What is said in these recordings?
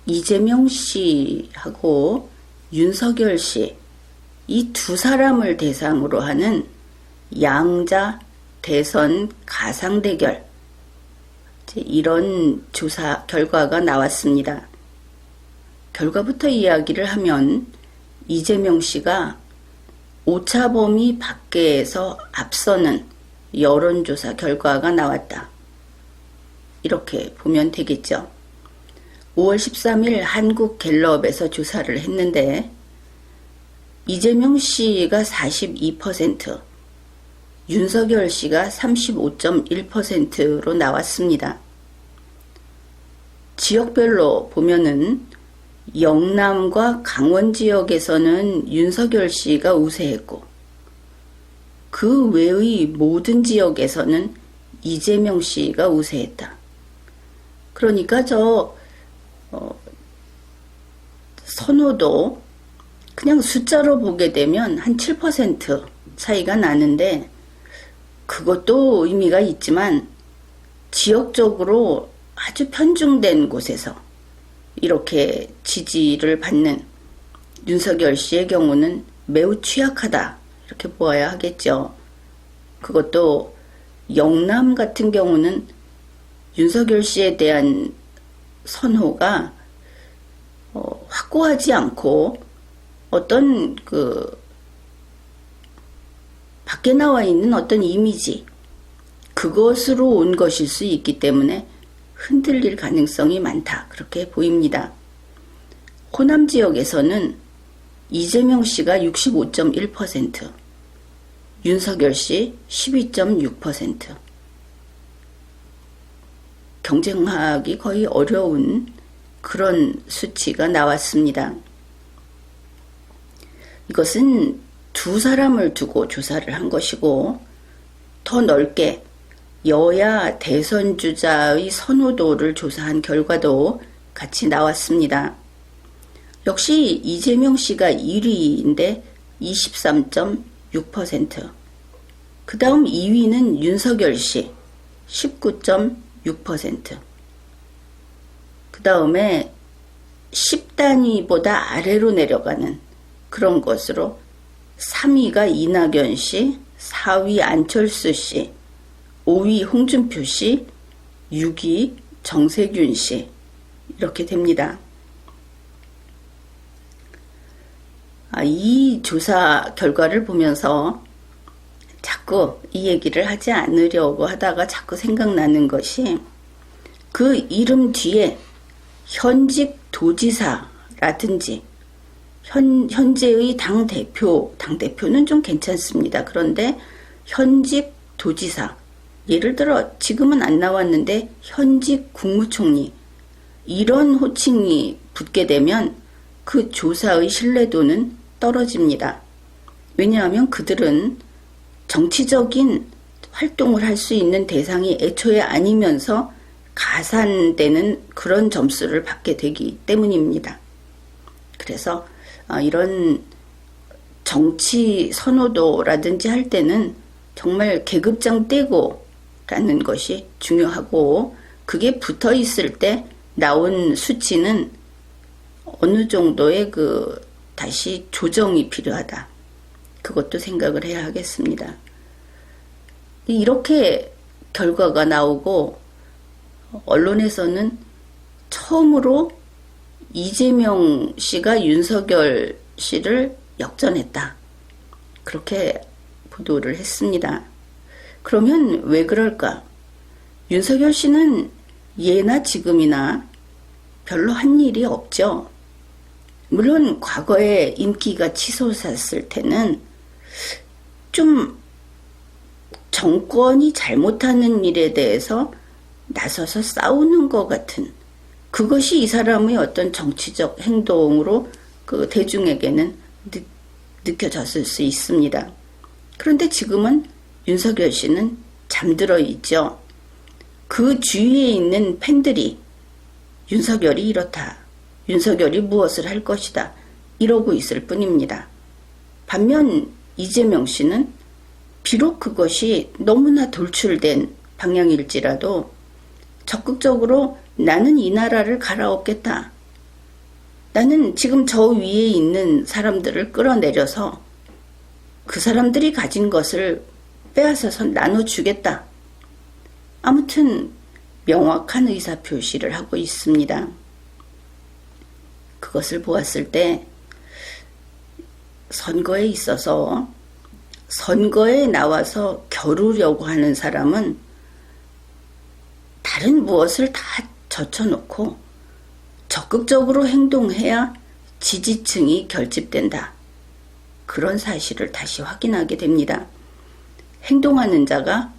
이재명 씨하고 윤석열 씨, 이 두 사람을 대상으로 하는 양자 대선 가상 대결, 이런 조사 결과가 나왔습니다. 결과부터 이야기를 하면 이재명 씨가 오차범위 밖에서 앞서는 여론조사 결과가 나왔다. 이렇게 보면 되겠죠. 5월 13일 한국갤럽에서 조사를 했는데 이재명 씨가 42%, 윤석열 씨가 35.1%로 나왔습니다. 지역별로 보면은 영남과 강원 지역에서는 윤석열 씨가 우세했고 그 외의 모든 지역에서는 이재명 씨가 우세했다. 그러니까 선호도 그냥 숫자로 보게 되면 한 7% 차이가 나는데 그것도 의미가 있지만 지역적으로 아주 편중된 곳에서 이렇게 지지를 받는 윤석열 씨의 경우는 매우 취약하다 이렇게 보아야 하겠죠. 그것도 영남 같은 경우는 윤석열 씨에 대한 선호가 확고하지 않고 어떤 밖에 나와 있는 어떤 이미지 그것으로 온 것일 수 있기 때문에 흔들릴 가능성이 많다 그렇게 보입니다. 호남 지역에서는 이재명 씨가 65.1%, 윤석열 씨 12.6%. 경쟁하기 거의 어려운 그런 수치가 나왔습니다. 이것은 두 사람을 두고 조사를 한 것이고 더 넓게 여야 대선 주자의 선호도를 조사한 결과도 같이 나왔습니다. 역시 이재명 씨가 1위인데 23.6%, 그 다음 2위는 윤석열 씨 19.6%, 그 다음에 10단위보다 아래로 내려가는 그런 것으로 3위가 이낙연 씨, 4위 안철수 씨, 5위 홍준표 씨, 6위 정세균 씨 이렇게 됩니다. 이 조사 결과를 보면서 자꾸 이 얘기를 하지 않으려고 하다가 자꾸 생각나는 것이 그 이름 뒤에 현직 도지사라든지 현재의 당대표는 좀 괜찮습니다. 그런데 현직 도지사, 예를 들어 지금은 안 나왔는데 현직 국무총리, 이런 호칭이 붙게 되면 그 조사의 신뢰도는 떨어집니다. 왜냐하면 그들은 정치적인 활동을 할 수 있는 대상이 애초에 아니면서 가산되는 그런 점수를 받게 되기 때문입니다. 그래서 이런 정치 선호도라든지 할 때는 정말 계급장 떼고 라는 것이 중요하고 그게 붙어 있을 때 나온 수치는 어느 정도의 다시 조정이 필요하다. 그것도 생각을 해야 하겠습니다. 이렇게 결과가 나오고 언론에서는 처음으로 이재명 씨가 윤석열 씨를 역전했다. 그렇게 보도를 했습니다. 그러면 왜 그럴까? 윤석열 씨는 예나 지금이나 별로 한 일이 없죠. 물론 과거에 인기가 치솟았을 때는 좀 정권이 잘못하는 일에 대해서 나서서 싸우는 것 같은 그것이 이 사람의 어떤 정치적 행동으로 대중에게는 느껴졌을 수 있습니다. 그런데 지금은 윤석열 씨는 잠들어 있죠. 그 주위에 있는 팬들이 윤석열이 이렇다, 윤석열이 무엇을 할 것이다 이러고 있을 뿐입니다. 반면 이재명 씨는 비록 그것이 너무나 돌출된 방향일지라도 적극적으로 나는 이 나라를 갈아엎겠다, 나는 지금 저 위에 있는 사람들을 끌어내려서 그 사람들이 가진 것을 빼앗아서 나눠주겠다. 아무튼 명확한 의사표시를 하고 있습니다. 그것을 보았을 때 선거에 있어서 선거에 나와서 겨루려고 하는 사람은 다른 무엇을 다 젖혀놓고 적극적으로 행동해야 지지층이 결집된다. 그런 사실을 다시 확인하게 됩니다. 행동하는 자가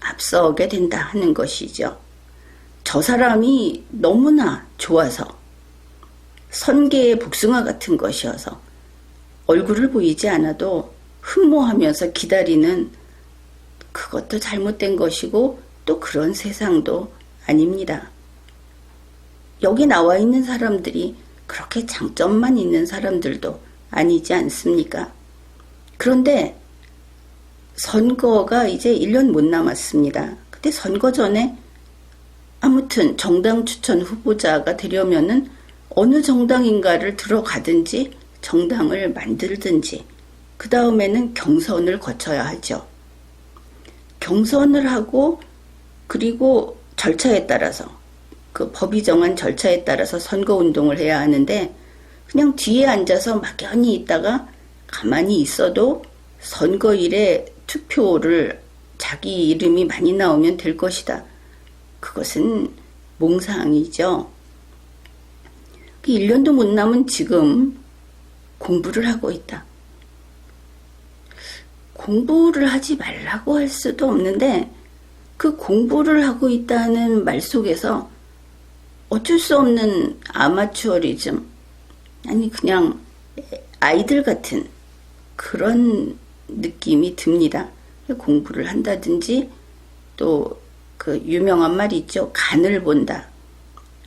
앞서게 된다 하는 것이죠. 저 사람이 너무나 좋아서 선계의 복숭아 같은 것이어서 얼굴을 보이지 않아도 흠모하면서 기다리는 그것도 잘못된 것이고 또 그런 세상도 아닙니다. 여기 나와 있는 사람들이 그렇게 장점만 있는 사람들도 아니지 않습니까? 그런데 선거가 이제 1년 못 남았습니다. 근데 선거 전에 아무튼 정당 추천 후보자가 되려면은 어느 정당인가를 들어가든지 정당을 만들든지 그 다음에는 경선을 거쳐야 하죠. 경선을 하고 그리고 절차에 따라서 그 법이 정한 절차에 따라서 선거운동을 해야 하는데 그냥 뒤에 앉아서 막연히 있다가 가만히 있어도 선거일에 투표를 자기 이름이 많이 나오면 될 것이다. 그것은 몽상이죠. 1년도 못 남은 지금 공부를 하고 있다. 공부를 하지 말라고 할 수도 없는데 그 공부를 하고 있다는 말 속에서 어쩔 수 없는 아마추어리즘, 아니 그냥 아이들 같은 그런 느낌이 듭니다. 공부를 한다든지 또 그 유명한 말이 있죠. 간을 본다.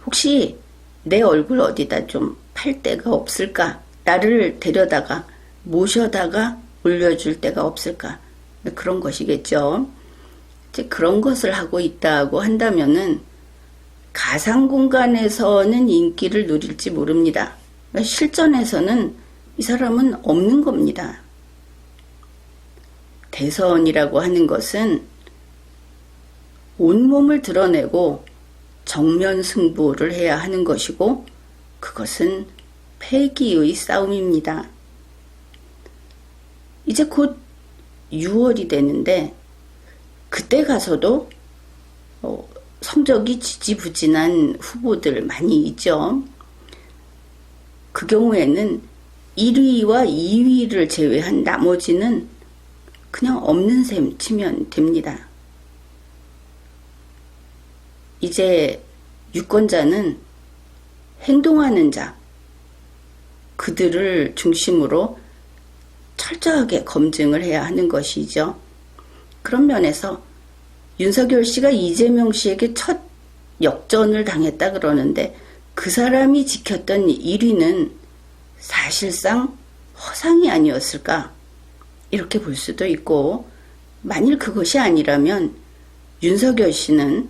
혹시 내 얼굴 어디다 좀 팔 데가 없을까? 나를 데려다가 모셔다가 올려줄 데가 없을까? 그런 것이겠죠. 이제 그런 것을 하고 있다고 한다면은 가상 공간에서는 인기를 누릴지 모릅니다. 실전에서는 이 사람은 없는 겁니다. 대선이라고 하는 것은 온몸을 드러내고 정면 승부를 해야 하는 것이고 그것은 패기의 싸움입니다. 이제 곧 6월이 되는데 그때 가서도 성적이 지지부진한 후보들 많이 있죠. 그 경우에는 1위와 2위를 제외한 나머지는 그냥 없는 셈 치면 됩니다. 이제 유권자는 행동하는 자, 그들을 중심으로 철저하게 검증을 해야 하는 것이죠. 그런 면에서 윤석열 씨가 이재명 씨에게 첫 역전을 당했다 그러는데 그 사람이 지켰던 1위는 사실상 허상이 아니었을까? 이렇게 볼 수도 있고 만일 그것이 아니라면 윤석열 씨는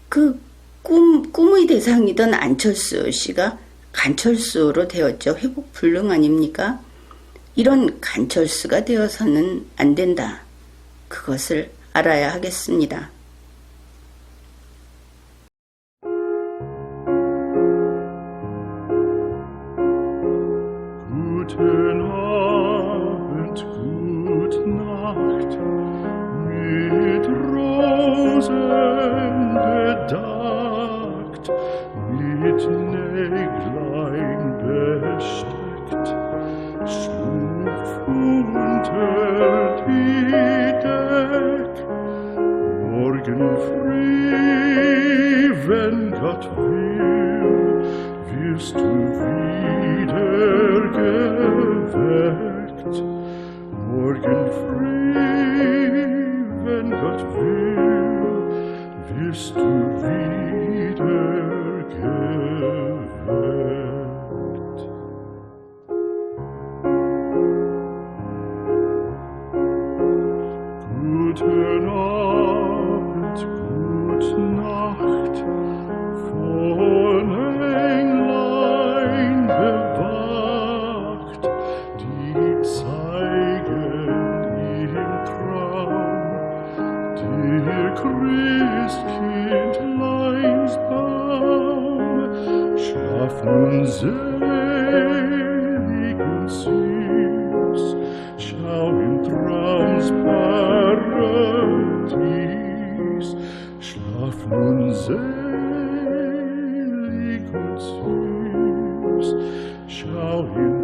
그 꿈의 대상이던 안철수 씨가 간철수로 되었죠. 회복 불능 아닙니까? 이런 간철수가 되어서는 안 된다. 그것을 알아야 하겠습니다. Guten Abend, gute Nacht, mit Rosen bedeckt, mit Näglein besteckt, schlupf unter die Deck. Morgen früh, wenn Gott will, wirst du wieder geweckt. Morgen früh, wenn Gott will, wirst du wieder geweckt. Guten Abend, gute Nacht, von Englein Christkindleins Baum, schlaf nun selig und süß, schau im Traumsparadies, schlaf nun selig und süß, schau im